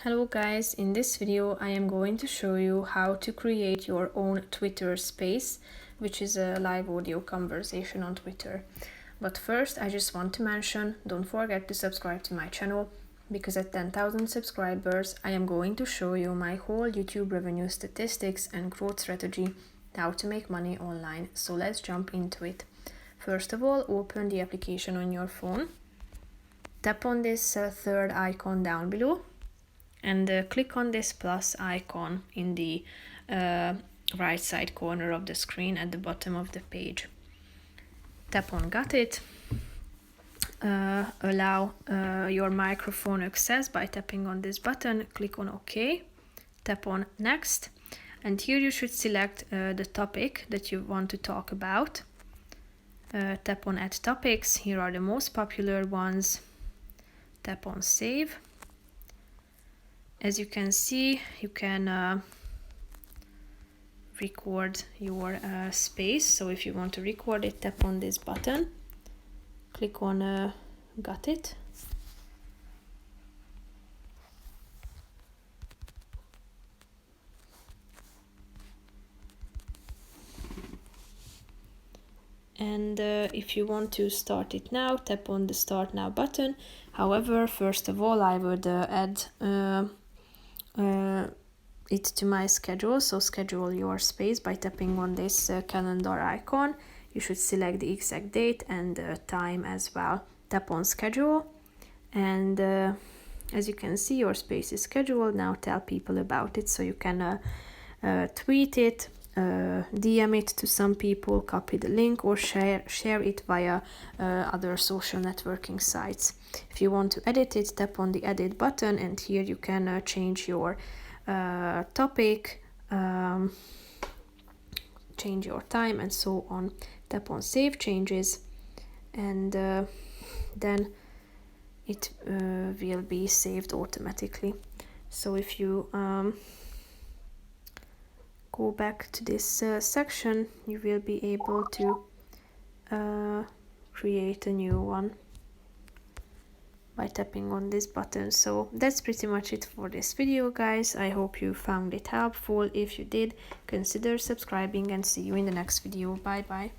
Hello guys, in this video I am going to show you how to create your own Twitter space, which is a live audio conversation on Twitter. But first I just want to mention, don't forget to subscribe to my channel, because at 10,000 subscribers I am going to show you my whole YouTube revenue statistics and growth strategy, how to make money online. So let's jump into it. First of all, open the application on your phone. Tap on this third icon down below and click on this plus icon in the right side corner of the screen at the bottom of the page. Tap on Got It. Allow your microphone access by tapping on this button. Click on OK. Tap on Next. And here you should select the topic that you want to talk about. Tap on Add Topics. Here are the most popular ones. Tap on Save. As you can see, you can record your space. So if you want to record it, tap on this button, click on Got It. And if you want to start it now, tap on the Start Now button. However, first of all, I would add it to my schedule. So schedule your space by tapping on this calendar icon. You should select the exact date and time as well. Tap on Schedule, and as you can see, your space is scheduled. Now tell people about it. So you can tweet it, DM it to some people, copy the link, or share it via other social networking sites. If you want to edit it, tap on the Edit button, and here you can change your topic, change your time, and so on. Tap on Save Changes, and then it will be saved automatically. So if you go back to this section, you will be able to create a new one by tapping on this button. So that's pretty much it for this video, guys. I hope you found it helpful. If you did, consider subscribing, and see you in the next video. Bye bye.